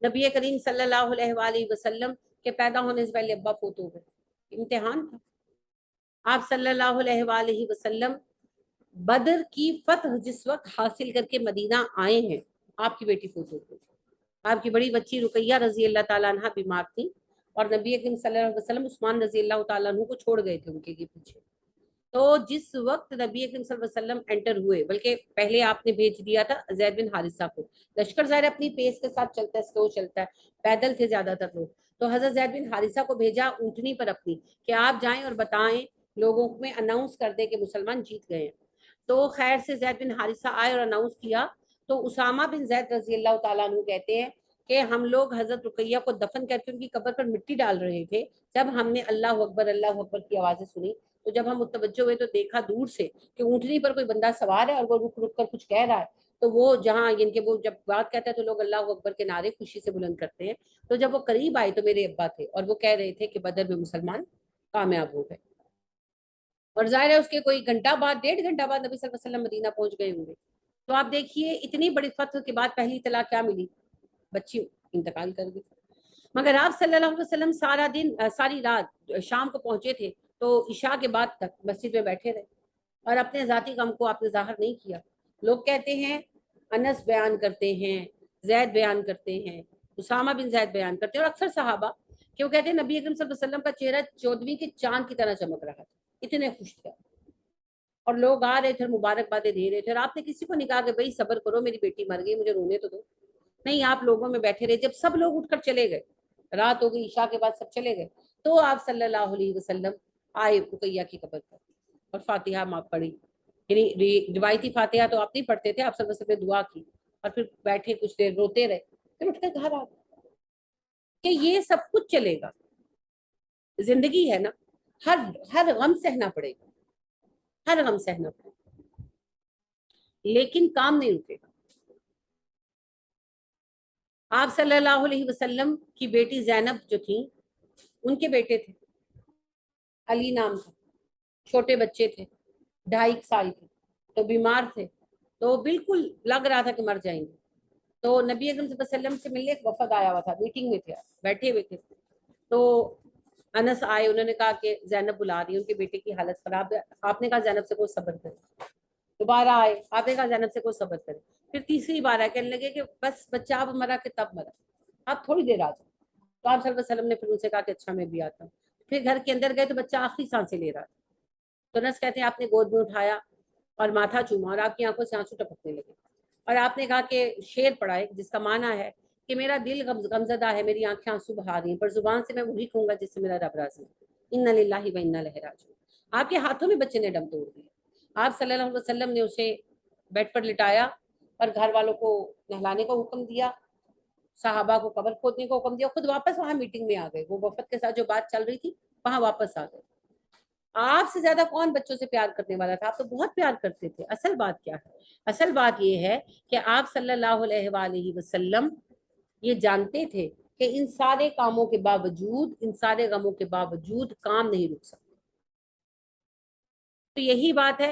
نبی کریم صلی اللہ علیہ وآلہ وسلم کے پیدا ہونے سے پہلے ابا فوت ہو گئے، امتحان تھا۔ آپ صلی اللہ علیہ وآلہ وسلم بدر کی فتح جس وقت حاصل کر کے مدینہ آئے ہیں، آپ کی بیٹی فوت ہو گئی۔ آپ کی بڑی بچی رقیہ رضی اللہ تعالیٰ عنہ بیمار تھی، اور نبی اکرم صلی اللہ علیہ وسلم عثمان رضی اللہ تعالیٰ عنہ کو چھوڑ گئے تھے ان کے پیچھے۔ تو جس وقت نبی اکرم صلی اللہ علیہ وسلم انٹر ہوئے، بلکہ پہلے آپ نے بھیج دیا تھا زید بن حارثہ کو، لشکر ظاہر اپنی پیس کے ساتھ چلتا ہے، سلو چلتا ہے، پیدل تھے زیادہ تر لوگ، تو حضرت زید بن حارثہ کو بھیجا اونٹنی پر اپنی کہ آپ جائیں اور بتائیں لوگوں میں، اناؤنس کر دیں کہ مسلمان جیت گئے ہیں۔ تو خیر سے زید بن حارثہ آئے اور اناؤنس کیا، تو اسامہ بن زید رضی اللہ تعالیٰ عنہ کہتے ہیں کہ ہم لوگ حضرت رقیہ کو دفن کر کے ان کی قبر پر مٹی ڈال رہے تھے، جب ہم نے اللہ اکبر کی آوازیں سنی، تو جب ہم متوجہ ہوئے تو دیکھا دور سے کہ اونٹنی پر کوئی بندہ سوار ہے اور وہ رک رک کر کچھ کہہ رہا ہے، تو وہ جہاں یعنی کہ وہ جب بات کہتا ہے تو لوگ اللہ اکبر کے نعرے خوشی سے بلند کرتے ہیں، تو جب وہ قریب آئے تو میرے ابا تھے اور وہ کہہ رہے تھے کہ بدر میں مسلمان کامیاب ہو گئے۔ اور ظاہر ہے اس کے کوئی گھنٹہ بعد، 1.5 گھنٹہ بعد نبی صلی اللہ علیہ وسلم مدینہ پہنچ گئے ہوں گے۔ تو آپ دیکھیے اتنی بڑی فتح کے بعد پہلی اطلاع کیا ملی، بچی انتقال کر گئی۔ مگر آپ صلی اللہ علیہ وسلم سارا دن، ساری رات شام کو پہنچے تھے، تو عشاء کے بعد تک مسجد میں بیٹھے رہے اور اپنے ذاتی غم کو آپ نے ظاہر نہیں کیا۔ لوگ کہتے ہیں، انس بیان کرتے ہیں، زید بیان کرتے ہیں، اسامہ بن زید بیان کرتے ہیں، اور اکثر صحابہ، کہ وہ کہتے ہیں نبی اکرم صلی اللہ علیہ وسلم کا چہرہ 14ویں کے چاند کی طرح چمک رہا تھا، اتنے خوش تھے، اور لوگ آ رہے تھے، مبارکبادیں دے رہے تھے، اور آپ نے کسی کو نہیں کہا کہ بھائی صبر کرو، میری بیٹی مر گئی، مجھے رونے تو دو، نہیں، آپ لوگوں میں بیٹھے رہے۔ جب سب لوگ اٹھ کر چلے گئے، رات ہو گئی، عشاء کے بعد سب چلے گئے، تو آپ صلی اللہ علیہ وسلم آئے رقیہ کی قبر پر اور فاتحہ ماں پڑھی، یعنی روایتی فاتحہ تو آپ نہیں پڑھتے تھے، آپ صلی اللہ علیہ وسلم نے دعا کی اور پھر بیٹھے کچھ دیر روتے رہے، پھر اٹھ کر گھر آ گئے کہ یہ سب کچھ چلے گا، زندگی ہے نا، ہر ہر غم سہنا پڑے گا، ہر غم سہنا پڑے گا، لیکن کام نہیں رکے گا۔ آپ صلی اللہ علیہ وسلم کی بیٹی زینب جو تھی، ان کے بیٹے تھے، علی نام تھا، چھوٹے بچے تھے، 2.5 سال کے، تو بیمار تھے، تو بالکل لگ رہا تھا کہ مر جائیں گے۔ تو نبی اکرم صلی اللہ علیہ وسلم سے ملنے ایک وفد آیا ہوا تھا، میٹنگ میں تھے، بیٹھے ہوئے تھے، تو انس آئے، انہوں نے کہا کہ زینب بلا رہی ہے، ان کے بیٹے کی حالت خراب ہے، آپ نے کہا زینب سے کوئی صبر کرے۔ دوبارہ آئے، آپ نے کہا زینب سے کوئی صبر کرے۔ پھر تیسری بار آئے، کہنے لگے کہ بس بچہ اب مرا کہ تب مرا، آپ تھوڑی دیر آ جاؤ۔ تو آپ صلی اللہ علیہ وسلم نے پھر ان سے کہا کہ اچھا میں بھی آتا ہوں۔ پھر گھر کے اندر گئے تو بچہ آخری سانسیں لے رہا تھا، تو نس کہتے ہیں آپ نے گود میں اٹھایا اور ماتھا چوما، اور آپ کی آنکھوں سے آنسو ٹپکنے لگے، اور آپ نے کہا کہ شعر پڑھا ہے جس کا معنی ہے کہ میرا دل غمزدہ ہے، میری آنکھیں آنسو بہا رہی ہیں، پر زبان سے میں وہی کہوں گا جس سے میرا رب راضی ہے، انا للہ و انا الیہ راجعون۔ آپ کے ہاتھوں میں بچے نے دم توڑ دیا۔ آپ صلی اللہ علیہ وسلم نے اسے بیڈ پر لٹایا اور گھر والوں کو نہلانے کا حکم دیا، صحابہ کو قبر کھودنے کا حکم دیا، خود واپس وہاں میٹنگ میں آ گئے، وہ وفد کے ساتھ جو بات چل رہی تھی وہاں واپس آ گئے۔ آپ سے زیادہ کون بچوں سے پیار کرنے والا تھا، آپ تو بہت پیار کرتے تھے۔ اصل بات کیا ہے؟ اصل بات یہ ہے کہ آپ صلی اللہ علیہ وآلہ وسلم یہ جانتے تھے کہ ان سارے کاموں کے باوجود، ان سارے غموں کے باوجود کام نہیں رک سکتے۔ تو یہی بات ہے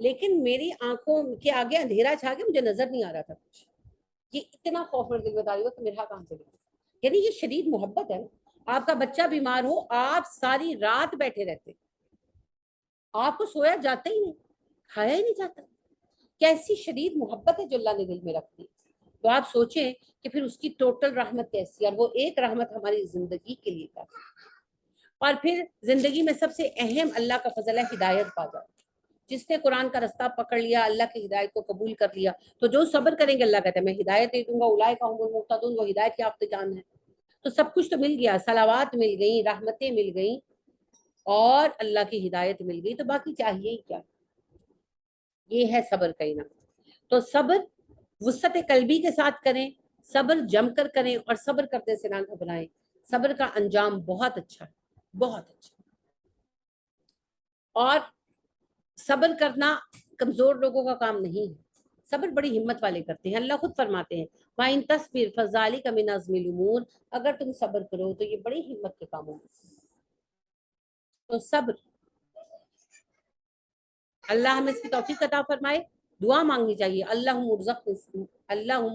لیکن میری آنکھوں کے آگے اندھیرا چھا کے مجھے نظر نہیں آ رہا تھا کچھ. یہ اتنا خوف میرے دل میں تاری ہوا کہ میرا کہاں سے گیا. یعنی یہ شدید محبت ہے. آپ کا بچہ بیمار ہو آپ ساری رات بیٹھے رہتے, آپ کو سویا جاتا ہی نہیں, کھایا ہی نہیں جاتا. کیسی شدید محبت ہے جو اللہ نے دل میں رکھ دی. تو آپ سوچیں کہ پھر اس کی ٹوٹل رحمت کیسی, اور وہ ایک رحمت ہماری زندگی کے لیے تھا. اور پھر زندگی میں سب سے اہم اللہ کا فضل ہے ہدایت پا جائے. جس نے قرآن کا رستہ پکڑ لیا, اللہ کی ہدایت کو قبول کر لیا, تو جو صبر کریں گے اللہ کہتے ہیں میں ہدایت دے دوں گا, اولئک هم المهتدون, وہ ہدایت یافتہ جان ہے. تو سب کچھ تو مل گیا, صلوات مل گئی, رحمتیں مل گئیں, اور اللہ کی ہدایت مل گئی, تو باقی چاہیے ہی کیا. یہ ہے صبر کا انعام. تو صبر وسعت قلبی کے ساتھ کریں, صبر جم کر کریں, اور صبر کرنے سے نہ گھبرائیں. صبر کا انجام بہت اچھا ہے, بہت اچھا. اور صبر کرنا کمزور لوگوں کا کام نہیں ہے, صبر بڑی ہمت والے کرتے ہیں. اللہ خود فرماتے ہیں وَإِن تَصْبِرْ فَذَلِكَ مِنْ عَزْمِ الْأُمُورِ, اگر تم صبر کرو تو یہ بڑی ہمت کے کام ہوگا. تو صبر, اللہ ہمیں اس کی توفیق عطا فرمائے. دعا مانگنی چاہیے, اللہم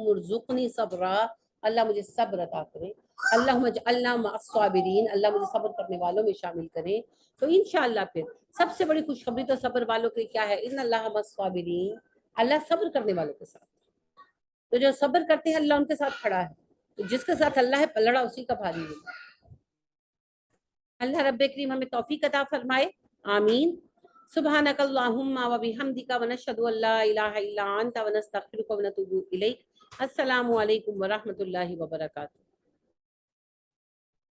ارزقنی صبرا, اللہ مجھے صبر عطا کرے. اللہم اجعلنا مع الصابرین, اللہ مجھے صبر کرنے والوں میں شامل کریں. تو انشاءاللہ پھر سب سے بڑی خوشخبری تو صبر والوں کے لیے کیا ہے, ان اللہ مع الصابرین, اللہ صبر کرنے والوں کے ساتھ. تو جو صبر کرتے ہیں اللہ ان کے ساتھ کھڑا ہے. تو جس کے ساتھ اللہ ہے پلڑا اسی کا بھاری ہے. اللہ رب کریم ہمیں توفیق عطا فرمائے, آمین. سبحانک اللہم و بحمدک ونشہد ان لا الہ الا انت ونستغفرک ونتوب الیک. السلام علیکم ورحمۃ اللہ وبرکاتہ.